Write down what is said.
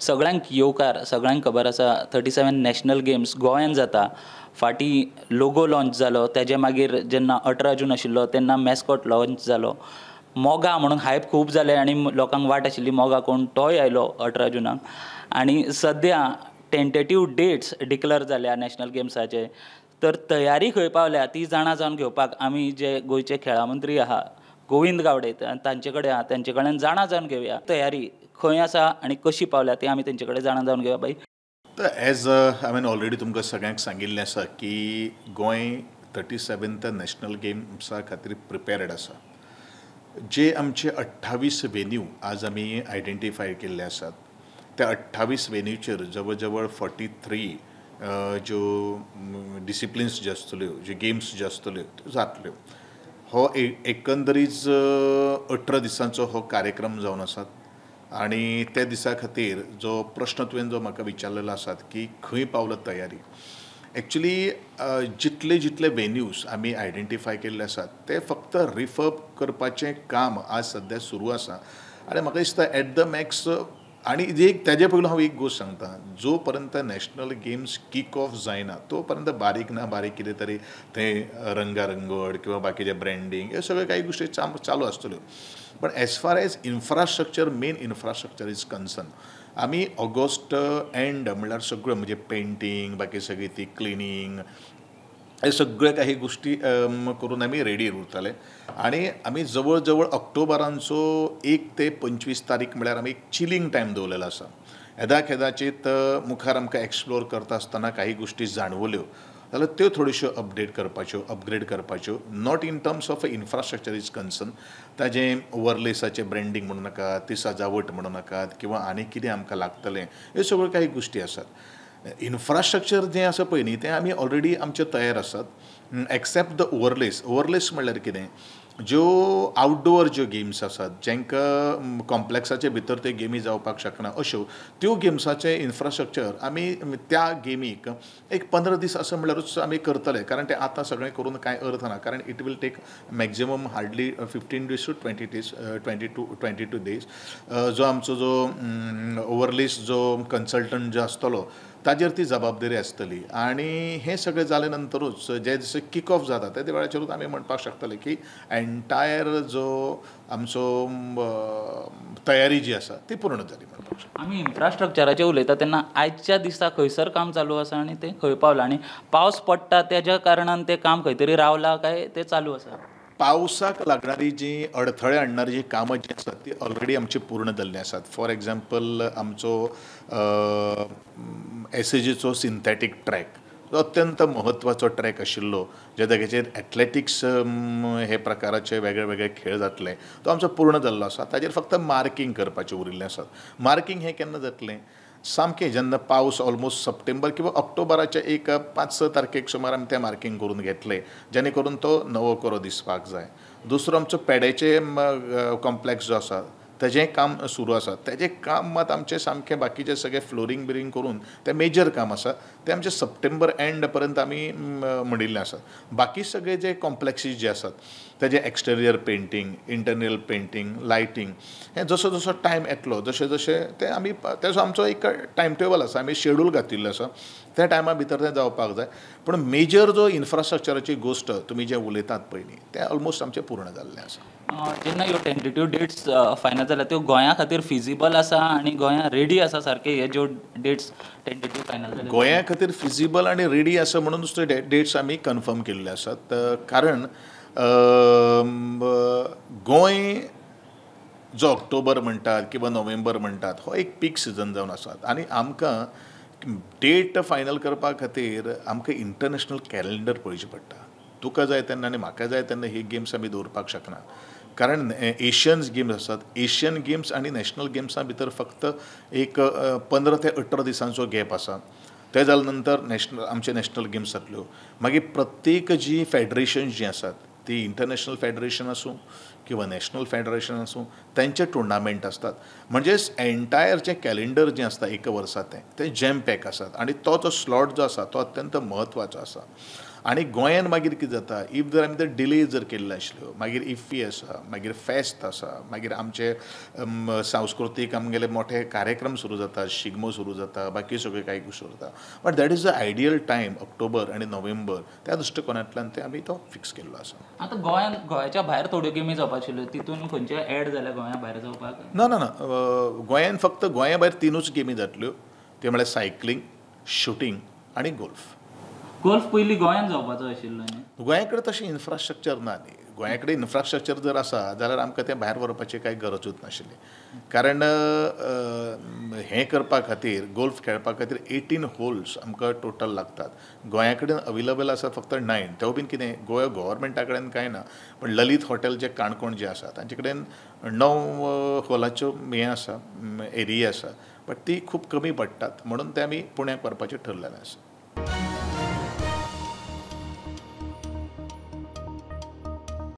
सगळ्यांक येवकार सगळ्यांक खबर आसा 37 नॅशनल गेम्स गोंयांत जाता. फाटीं लोगो लॉन्च जालो, तेजे मागीर जेन्ना 18 जून आशिल्लो तेन्ना मॅस्कॉट लॉन्च जालो. मोगा म्हणून हायप खूब जालें आनी लोकांक वाट आशिल्ली मोगा कोण तोय आयलो 18 जुनाक. आनी सद्या टेंटेटीव डेट्स डिक्लेअर जाल्या नॅशनल गेम्साचे. तर तयारी खंय पावल्या ती जाणा जावन घेवपाक आमी जे गोंयचे खेळा मंत्री आहा गोविंद गावडे तांचे कडेन आहा, तेंचे कडल्यान जाणा जावन घेवया तयारी खंय आसा आनी कशी पावल्या ती आमी तेंचे कडेन जाणा जावन घेवया. बाई एज हांवें ऑलरेडी तुमकां सगळ्यांक सांगिल्लें आसा की गोंय 37th नॅशनल गेम्सा खातीर प्रिपेर्ड आसा. जे आमचे 28 वेन्यू आज आमी आयडेंटिफाय केल्ले आसात, त्या 28 वेन्यूचेर जवळ जवळ 43 ज्यो डिसिप्लिन्स ज्यो आसतल्यो, ज्यो गेम्स ज्यो आसतल्यो त्यो जातल्यो. हो एकंदरीत 18 दिसांचो हो कार्यक्रम जावन आसात. आनी त्या दिसा खातीर जो प्रश्न तुवें जो म्हाका विचारलेलो आसात की खंय पावला तयारी, एक्चुली जितले जितले वेन्यूज आमी आयडेंटिफाय केल्ले आसात ते फक्त रिफर्ब करपाचें काम आज सद्या सुरू आसा. आनी म्हाका दिसता एट द मॅक्स आनी एक तेजे पयलू हांव एक गोश्ट सांगता, जो पर्यंत नॅशनल गेम्स किक ऑफ जायना तो पर्यंत बारीक ना बारीक कितें तरी थंय रंगारंगड किंवा बाकीचे ब्रँडींग हे सगळे काही गोश्टी चालू आसतल्यो. पण as far as infrastructure main infrastructure is concern, आमी ऑगस्ट एंड म्हणल्यार सगळं म्हणजे पेंटींग बाकी सगळी ती क्लिनींग हे सगळे काही गोष्टी करून आमी रेडी उरताले. आनी आमी जवळ जवळ ऑक्टोबरांचो 1 ते 25 तारीख म्हळ्यार आमी एक चिलिंग टायम दवरलेलो आसा. येदाक येदाचीत मुखार आमकां एक्सप्लोर करता आसतना काही गोष्टी जाणवल्यो जाल्यार त्यो थोड्योश्यो अपग्रेड करपाच्यो, not in terms of infrastructure is concern. ताजें ओवरलेसाचें ब्रँडींग म्हणू नाकात, ती सजावट म्हणू नाकात किंवा आनी कितें आमकां लागतलें, ह्यो सगळ्यो काही गोश्टी आसात. इन्फ्रास्ट्रक्चर जें आसा पळय न्ही तें आमी ऑलरेडी आमचे तयार आसात. एक्सेप्ट द ओवरलेस म्हणल्यार कितें, ज्यो आवटडोअर ज्यो गेम्स आसात जेंकां कॉम्प्लेक्साचे भितर ते गेमी जावपाक शकना अश्यो त्यो गेम्साचें इन्फ्रास्ट्रक्चर आमी त्या गेमीक एक 15 दीस असं म्हणल्यारूच आमी करतले. कारण ते आतां सगळें करून कांय अर्थ ना, कारण it will take maximum hardly 15 days to 22 days. जो आमचो जो ओवरलेस जो कन्सल्टंट जो आसतलो ताजेर ती जबाबदारी आसतली. आनी हें सगळें जाले नंतरूच जे दिसा किक ऑफ जाता त्या वेळाचेरूच आमी म्हणपाक शकतले की एंटायर जो आमचो तयारी जी आसा ती पूर्ण जाली म्हणपाक शकता. आमी इन्फ्रास्ट्रक्चराचेर उलयता तेन्ना आयच्या दिसा खंयसर काम चालू आसा आनी तें खंय पावलां, आनी पावस पडटा तेज्या कारणान तें काम खंय तरी रावलां काय तें चालू आसा? पावसाक लागणारी जी अडथळे आणणारी जी कामां जी आसात ती ऑलरेडी आमची पूर्ण जाल्ली आसात. फॉर एग्जाम्पल आमचो एसएजीचो सिंथेटीक ट्रॅक जो अत्यंत म्हत्वाचो ट्रॅक आशिल्लो, ज्या जाग्याचेर एथलेटिक्स हे प्रकाराचे वेगळे वेगळे खेळ जातले, तो आमचो पूर्ण जाल्लो आसा. ताजेर फक्त मार्कींग करपाचें उरिल्लें आसा. मार्कींग हें केन्ना जातलें, सामकें जेन्ना पावस ऑलमोस्ट सप्टेंबर किंवा ऑक्टोबराच्या एक 5-6 तारखेक सुमार आमी तें मार्कींग करून घेतलें, जेणे करून तो नवो कोरो दिसपाक जाय. दुसरो आमचो पेडेचे कॉम्प्लेक्स जो आसा तेजें काम सुरू आसा. तेजें काम मात आमचें सामकें बाकीचें सगळें फ्लोरींग बिरींग करून तें मेजर काम आसा तें आमचें सप्टेंबर एंड पर्यंत आमी म्हणिल्लें आसा. बाकी सगळे जे कॉम्प्लेक्सीस जे आसात तेजें exterior painting, internal painting, lighting हें जसो जसो टायम येतलो जशें जशें तें आमी तेजो आमचो एक टायम टेबल आसा, आमी शेड्यूल घातिल्लो आसा, त्या टायमा भितर तें जावपाक जाय. पूण मेजर जो इन्फ्रास्ट्रक्चराची गोश्ट तुमी जें उलयतात पळय न्ही तें ऑलमोस्ट आमचें पूर्ण जाल्लें आसा. जेन्ना ह्यो टेंटेटीव डेट्स फायनल जाल्या त्यो गोंया खातीर फिजिबल आसा आनी गोंया रेडी आसा सारके हे ज्यो डेट्स टेंटेटीव फायनल जाल्या गोंया खातीर फिजिबल आनी रेडी आसा म्हणूनच त्यो डेट्स आमी कन्फर्म केल्ले आसात. कारण गोंय जो ऑक्टोबर म्हणटात किंवा नोव्हेंबर म्हणटात हो एक पीक सिजन जावन आसा. आनी आमकां डेट फायनल करपा खातीर आमकां इंटरनॅशनल कॅलेंडर पळोवचें पडटा. तुका जाय तेन्ना आनी म्हाका जाय तेन्ना ही गेम्स आमी दवरपाक शकना. कारण एशियन्स गेम्स आसात, एशियन गेम्स आनी नॅशनल गेम्सां भितर फक्त एक 15 ते 18 दिसांचो गॅप आसा. ते जाल्या नंतर आमचे नॅशनल गेम्स जातल्यो. मागीर प्रत्येक जी फेडरेशन्स जी आसात ती इंटरनॅशनल फेडरेशन आसूं किंवा नॅशनल फेडरेशन आसूं तेंचे टुर्नामेंट आसतात. म्हणजेच एंटायर जें कॅलेंडर जें आसता एक वर्साचें तें जॅम पॅक आसात. आनी तो जो स्लॉट जो आसा तो अत्यंत म्हत्वाचो आसा. आनी गोंयान मागीर कितें जाता इफ जर आमी तर डिले जर केल्लो आसल्यो मागीर इफ्फी आसा मागीर फेस्त आसा मागीर आमचे सांस्कृतीक आमगेले मोठे कार्यक्रम सुरू जाता शिगमो सुरू जाता बाकी सगळे काही सुरू जाता but that is the ideal time October आनी नोव्हेंबर त्या दृश्टिकोनांतल्यान ते आमी तो फिक्स केल्लो आसा आतां गोंयाच्या भायर थोड्यो गेमी जावपाक आशिल्ल्यो तितून खंयचे ऍड जाल्या गोंया भायर जावपाक ना ना ना गोंयान फक्त गोंया भायर 3च गेमी जातल्यो ते म्हळ्यार सायकलींग शुटींग आनी गोल्फ पयलीं गोंयान जावपाचो आशिल्लो न्ही गोंया कडेन तशें इन्फ्रास्ट्रक्चर ना न्ही गोंया कडेन इन्फ्रास्ट्रक्चर जर आसा जाल्यार आमकां तें भायर व्हरपाची कांय गरजूच नाशिल्ली कारण हें करपा खातीर गोल्फ खेळपा खातीर 18 होल्स आमकां टोटल लागतात गोंया कडेन अवेलेबल आसा फक्त 9 तो बीन कितें गोंया गव्हर्मेंटा कडेन कांय ना पण ललीत हॉटेल जे काणकोण जे आसा तांचे कडेन 9 होलाच्यो हें आसा एरिया आसा बट ती खूब कमी पडटात म्हणून ते आमी पुण्याक व्हरपाचें ठरलेलें आसा